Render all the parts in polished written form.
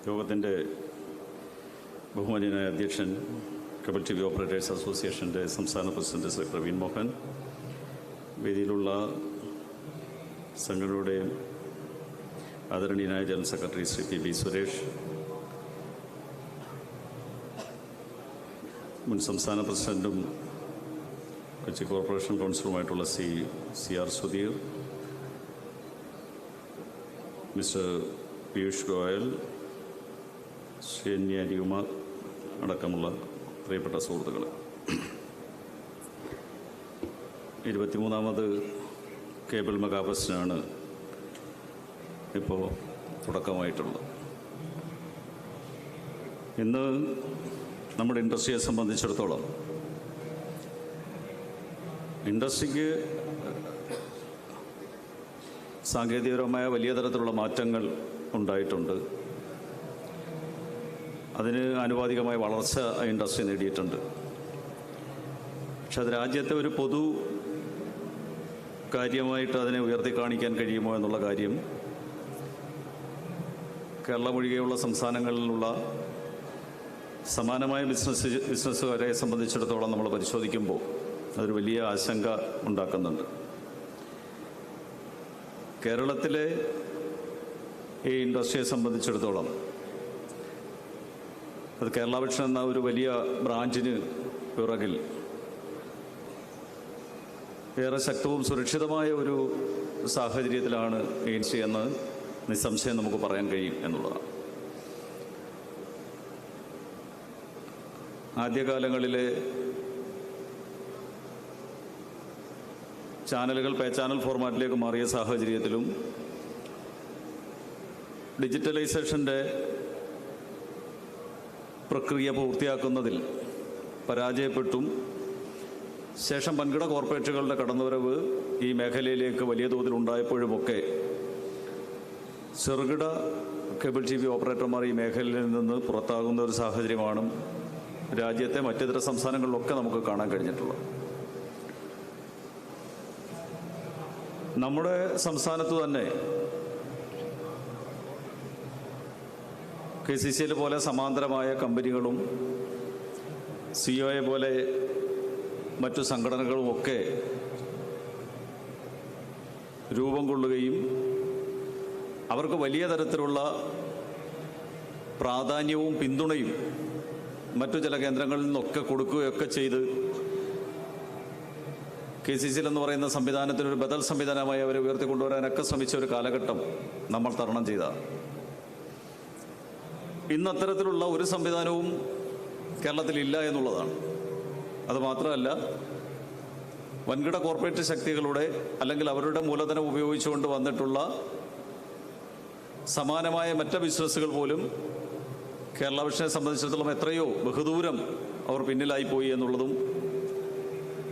യോഗത്തിൻ്റെ ബഹുമാന്യനായ അധ്യക്ഷൻ കേബിൾ ടി വി ഓപ്പറേറ്റേഴ്സ് അസോസിയേഷൻ്റെ സംസ്ഥാന പ്രസിഡന്റ് ശ്രീ പ്രവീൺ മോഹൻ, വേദിയിലുള്ള സംഘടനയുടെ ആദരണീയനായ general secretary Shri P Suresh, മുൻ സംസ്ഥാന പ്രസിഡന്റും കൊച്ചി കോർപ്പറേഷൻ കൗൺസിലുമായിട്ടുള്ള C R Sudheer, mister Piyush Goyal, Shri Anikumar അടക്കമുള്ള പ്രിയപ്പെട്ട സുഹൃത്തുക്കൾ, 23ാമത് കേബിൾ മെഗാഫെസ്റ്റിനാണ് ഇപ്പോൾ തുടക്കമായിട്ടുള്ളത്. ഇന്ന് നമ്മുടെ ഇൻഡസ്ട്രിയെ സംബന്ധിച്ചിടത്തോളം ഇൻഡസ്ട്രിക്ക് സാങ്കേതികപരമായ വലിയ തരത്തിലുള്ള മാറ്റങ്ങൾ ഉണ്ടായിട്ടുണ്ട്. അതിന് ആനുപാതികമായ വളർച്ച ഇൻഡസ്ട്രി നേടിയിട്ടുണ്ട്. പക്ഷെ അത് രാജ്യത്തെ ഒരു പൊതു കാര്യമായിട്ട് അതിനെ ഉയർത്തി കാണിക്കാൻ കഴിയുമോ എന്നുള്ള കാര്യം കേരളം ഒഴികെയുള്ള സംസ്ഥാനങ്ങളിലുള്ള സമാനമായ ബിസിനസ്സുകാരെ സംബന്ധിച്ചിടത്തോളം നമ്മൾ പരിശോധിക്കുമ്പോൾ അതൊരു വലിയ ആശങ്ക ഉണ്ടാക്കുന്നുണ്ട്. കേരളത്തിലെ ഈ ഇൻഡസ്ട്രിയെ സംബന്ധിച്ചിടത്തോളം അത് കേരള വിഷൻ എന്ന ഒരു വലിയ ബ്രാഞ്ചിന് പിറകിൽ ഏറെ ശക്തവും സുരക്ഷിതമായ ഒരു സാഹചര്യത്തിലാണ് ഇൻഡസ്ട്രി എന്ന് നിസ്സംശയം നമുക്ക് പറയാൻ കഴിയും എന്നുള്ളതാണ്. ആദ്യകാലങ്ങളിലെ ചാനലുകൾ പേ ചാനൽ ഫോർമാറ്റിലേക്ക് മാറിയ സാഹചര്യത്തിലും ഡിജിറ്റലൈസേഷൻ്റെ പ്രക്രിയ പൂർത്തിയാക്കുന്നതിൽ പരാജയപ്പെട്ടും ശേഷം വൻകിട കോർപ്പറേറ്റുകളുടെ കടന്നുവരവ് ഈ മേഖലയിലേക്ക് വലിയ തോതിൽ ഉണ്ടായപ്പോഴുമൊക്കെ ചെറുകിട കേബിൾ ടി വി ഓപ്പറേറ്റർമാർ ഈ മേഖലയിൽ നിന്ന് പുറത്താകുന്ന ഒരു സാഹചര്യമാണ് രാജ്യത്തെ മറ്റിതര സംസ്ഥാനങ്ങളിലൊക്കെ നമുക്ക് കാണാൻ കഴിഞ്ഞിട്ടുള്ളത്. നമ്മുടെ സംസ്ഥാനത്ത് തന്നെ KCCL പോലെ സമാന്തരമായ കമ്പനികളും COA പോലെ മറ്റു സംഘടനകളുമൊക്കെ രൂപം കൊള്ളുകയും അവർക്ക് വലിയ തരത്തിലുള്ള പ്രാധാന്യവും പിന്തുണയും മറ്റു ചില കേന്ദ്രങ്ങളിൽ നിന്നൊക്കെ കൊടുക്കുകയൊക്കെ ചെയ്ത് KCCL എന്ന് പറയുന്ന സംവിധാനത്തിനൊരു ബദൽ സംവിധാനമായി അവരെ ഉയർത്തിക്കൊണ്ടുവരാനൊക്കെ ശ്രമിച്ച ഒരു കാലഘട്ടം നമ്മൾ തരണം ചെയ്ത. ഇന്ന് അത്തരത്തിലുള്ള ഒരു സംവിധാനവും കേരളത്തിലില്ല എന്നുള്ളതാണ്. അതുമാത്രമല്ല, വൻകിട കോർപ്പറേറ്റ് ശക്തികളുടെ അല്ലെങ്കിൽ അവരുടെ മൂലധനം ഉപയോഗിച്ചുകൊണ്ട് വന്നിട്ടുള്ള സമാനമായ മറ്റ് ബിസിനസ്സുകൾ പോലും കേരള വിഷനെ സംബന്ധിച്ചിടത്തോളം എത്രയോ ബഹുദൂരം അവർ പിന്നിലായിപ്പോയി എന്നുള്ളതും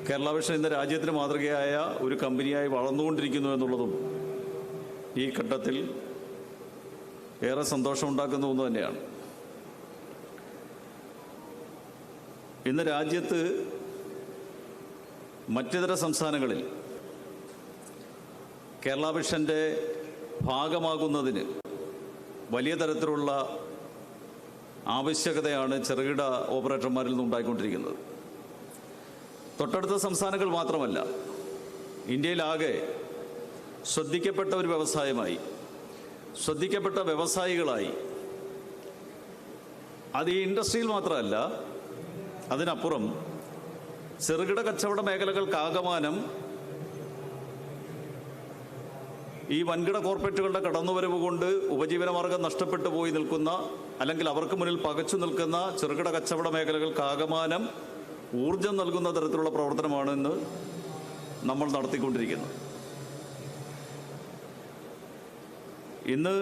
കേരള വിഷൻ ഇന്ന് രാജ്യത്തിന് മാതൃകയായ ഒരു കമ്പനിയായി വളർന്നുകൊണ്ടിരിക്കുന്നു എന്നുള്ളതും ഈ ഘട്ടത്തിൽ ഏറെ സന്തോഷമുണ്ടാക്കുന്ന ഒന്ന് തന്നെയാണ്. ഇന്ന് രാജ്യത്ത് മറ്റിതര സംസ്ഥാനങ്ങളിൽ കേരള വിഷൻ്റെ ഭാഗമാകുന്നതിന് വലിയ തരത്തിലുള്ള ആവശ്യകതയാണ് ചെറുകിട ഓപ്പറേറ്റർമാരിൽ നിന്നുണ്ടായിക്കൊണ്ടിരിക്കുന്നത്. തൊട്ടടുത്ത സംസ്ഥാനങ്ങൾ മാത്രമല്ല, ഇന്ത്യയിലാകെ ശ്രദ്ധിക്കപ്പെട്ട ഒരു വ്യവസായമായി, ശ്രദ്ധിക്കപ്പെട്ട വ്യവസായികളായി, അത് ഈ ഇൻഡസ്ട്രിയിൽ മാത്രമല്ല, അതിനപ്പുറം ചെറുകിട കച്ചവട മേഖലകൾക്കാകമാനം ഈ വൻകിട കോർപ്പറേറ്റുകളുടെ കടന്നുവരവ് കൊണ്ട് ഉപജീവനമാർഗം നഷ്ടപ്പെട്ടു പോയി നിൽക്കുന്ന, അല്ലെങ്കിൽ അവർക്ക് മുന്നിൽ പകച്ചു നിൽക്കുന്ന ചെറുകിട കച്ചവട മേഖലകൾക്കാകമാനം ഊർജം നൽകുന്ന തരത്തിലുള്ള പ്രവർത്തനമാണ് ഇന്ന് നമ്മൾ നടത്തിക്കൊണ്ടിരിക്കുന്നത്. ഇന്ന്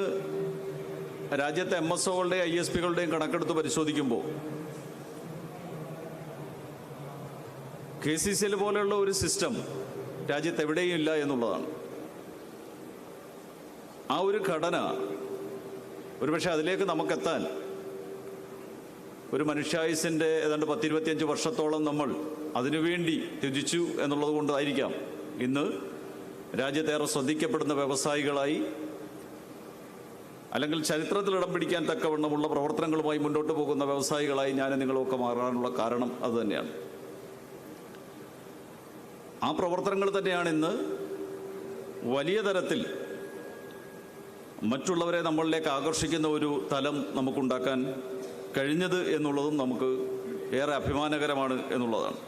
രാജ്യത്തെ MSOകളുടെയും ISPകളുടെയും കണക്കെടുത്ത് പരിശോധിക്കുമ്പോൾ KCCL പോലെയുള്ള ഒരു സിസ്റ്റം രാജ്യത്ത് എവിടെയും ഇല്ല എന്നുള്ളതാണ്. ആ ഒരു ഘടന ഒരുപക്ഷെ അതിലേക്ക് നമുക്കെത്താൻ ഒരു മനുഷ്യായുസിൻ്റെ ഏതാണ്ട് 10-25 വർഷത്തോളം നമ്മൾ അതിനുവേണ്ടി ത്യജിച്ചു എന്നുള്ളത് കൊണ്ടായിരിക്കാം ഇന്ന് രാജ്യത്തേറെ ശ്രദ്ധിക്കപ്പെടുന്ന വ്യവസായികളായി അല്ലെങ്കിൽ ചരിത്രത്തിൽ ഇടം പിടിക്കാൻ തക്കവണ്ണമുള്ള പ്രവർത്തനങ്ങളുമായി മുന്നോട്ട് പോകുന്ന വ്യവസായികളായി ഞാനും നിങ്ങളുമൊക്കെ മാറാനുള്ള കാരണം അതുതന്നെയാണ്. ആ പ്രവർത്തനങ്ങൾ തന്നെയാണ് ഇന്ന് വലിയ തരത്തിൽ മറ്റുള്ളവരെ നമ്മളിലേക്ക് ആകർഷിക്കുന്ന ഒരു തലം നമുക്കുണ്ടാക്കാൻ കഴിഞ്ഞത് എന്നുള്ളതും നമുക്ക് ഏറെ അഭിമാനകരമാണ് എന്നുള്ളതാണ്.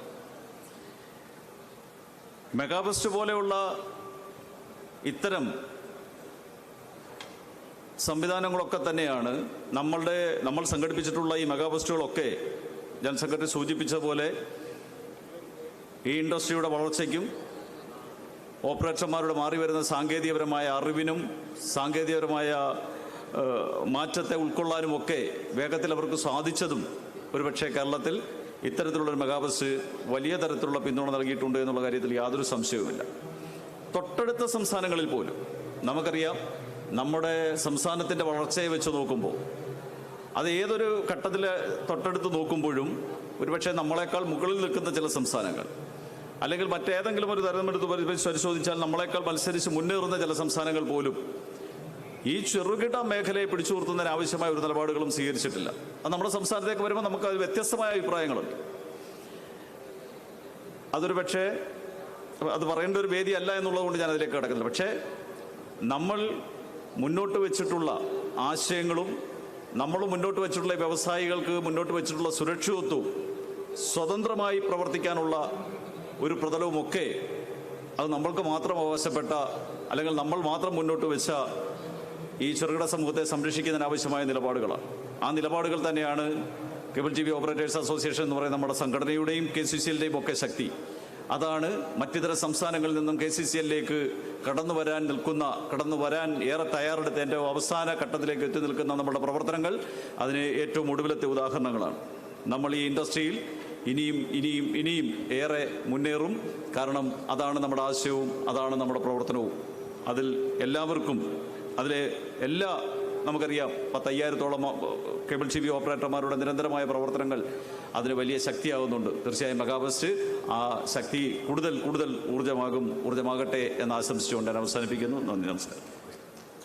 മെഗാഫെസ്റ്റ് പോലെയുള്ള ഇത്തരം സംവിധാനങ്ങളൊക്കെ തന്നെയാണ് നമ്മൾ സംഘടിപ്പിച്ചിട്ടുള്ള ഈ മെഗാഫെസ്റ്റുകളൊക്കെ ജനറൽ സെക്രട്ടറി സൂചിപ്പിച്ചതുപോലെ ഈ ഇൻഡസ്ട്രിയുടെ വളർച്ചയ്ക്കും ഓപ്പറേറ്റർമാരുടെ മാറി വരുന്ന സാങ്കേതികപരമായ അറിവിനും സാങ്കേതികപരമായ മാറ്റത്തെ ഉൾക്കൊള്ളാനുമൊക്കെ വേഗത്തിൽ അവർക്ക് സാധിച്ചതും ഒരുപക്ഷെ കേരളത്തിൽ ഇത്തരത്തിലുള്ളൊരു മെഗാഫെസ്റ്റ് വലിയ തരത്തിലുള്ള പിന്തുണ നൽകിയിട്ടുണ്ട് എന്നുള്ള കാര്യത്തിൽ യാതൊരു സംശയവുമില്ല. തൊട്ടടുത്ത സംസ്ഥാനങ്ങളിൽ പോലും നമുക്കറിയാം, നമ്മുടെ സംസ്ഥാനത്തിൻ്റെ വളർച്ചയെ വെച്ച് നോക്കുമ്പോൾ അത് ഏതൊരു ഘട്ടത്തിൽ തൊട്ടടുത്ത് നോക്കുമ്പോഴും ഒരുപക്ഷെ നമ്മളെക്കാൾ മുകളിൽ നിൽക്കുന്ന ചില സംസ്ഥാനങ്ങൾ, അല്ലെങ്കിൽ മറ്റേതെങ്കിലും ഒരു തരമെടുത്ത് പരിശോധിച്ചാൽ നമ്മളെക്കാൾ മത്സരിച്ച് മുന്നേറുന്ന ചില സംസ്ഥാനങ്ങൾ പോലും ഈ ചെറുകിട മേഖലയെ പിടിച്ചു നിർത്തുന്നതിന് ആവശ്യമായ ഒരു നിലപാടുകളും സ്വീകരിച്ചിട്ടില്ല. അത് നമ്മുടെ സംസ്ഥാനത്തേക്ക് വരുമ്പോൾ നമുക്ക് അത് വ്യത്യസ്തമായ അഭിപ്രായങ്ങളുണ്ട്. അതൊരു പക്ഷേ അത് പറയേണ്ട ഒരു വേദിയല്ല എന്നുള്ളതുകൊണ്ട് ഞാൻ അതിലേക്ക് കിടക്കുന്നില്ല. പക്ഷേ നമ്മൾ മുന്നോട്ട് വെച്ചിട്ടുള്ള ആശയങ്ങളും നമ്മൾ മുന്നോട്ട് വെച്ചിട്ടുള്ള വ്യവസായികൾക്ക് മുന്നോട്ട് വെച്ചിട്ടുള്ള സുരക്ഷിതത്വവും സ്വതന്ത്രമായി പ്രവർത്തിക്കാനുള്ള ഒരു പ്രതലവുമൊക്കെ അത് നമ്മൾക്ക് മാത്രം അവകാശപ്പെട്ട, അല്ലെങ്കിൽ നമ്മൾ മാത്രം മുന്നോട്ട് വെച്ച ഈ ചെറുകിട സമൂഹത്തെ സംരക്ഷിക്കുന്നതിനാവശ്യമായ നിലപാടുകളാണ്. ആ നിലപാടുകൾ തന്നെയാണ് cable TV operators association എന്ന് പറയുന്ന നമ്മുടെ സംഘടനയുടെയും KCCLൻ്റെയും ഒക്കെ ശക്തി. അതാണ് മറ്റിതര സംസ്ഥാനങ്ങളിൽ നിന്നും KCCLലേക്ക് കടന്നു വരാൻ ഏറെ തയ്യാറെടുത്ത് എൻ്റെ അവസാന ഘട്ടത്തിലേക്ക് എത്തി നിൽക്കുന്ന നമ്മുടെ പ്രവർത്തനങ്ങൾ അതിന് ഏറ്റവും ഒടുവിലത്തെ ഉദാഹരണങ്ങളാണ്. നമ്മൾ ഈ ഇൻഡസ്ട്രിയിൽ ഇനിയും ഏറെ മുന്നേറും. കാരണം അതാണ് നമ്മുടെ ആശയവും അതാണ് നമ്മുടെ പ്രവർത്തനവും. നമുക്കറിയാം 10,000-ഓളം കേബിൾ ടി വി ഓപ്പറേറ്റർമാരുടെ നിരന്തരമായ പ്രവർത്തനങ്ങൾ അതിന് വലിയ ശക്തിയാകുന്നുണ്ട്. തീർച്ചയായും മെഗാഫെസ്റ്റ് ആ ശക്തി കൂടുതൽ ഊർജ്ജമാകട്ടെ എന്ന് ആശംസിച്ചുകൊണ്ട് ഞാൻ അവസാനിപ്പിക്കുന്നു. നന്ദി, നമസ്കാരം.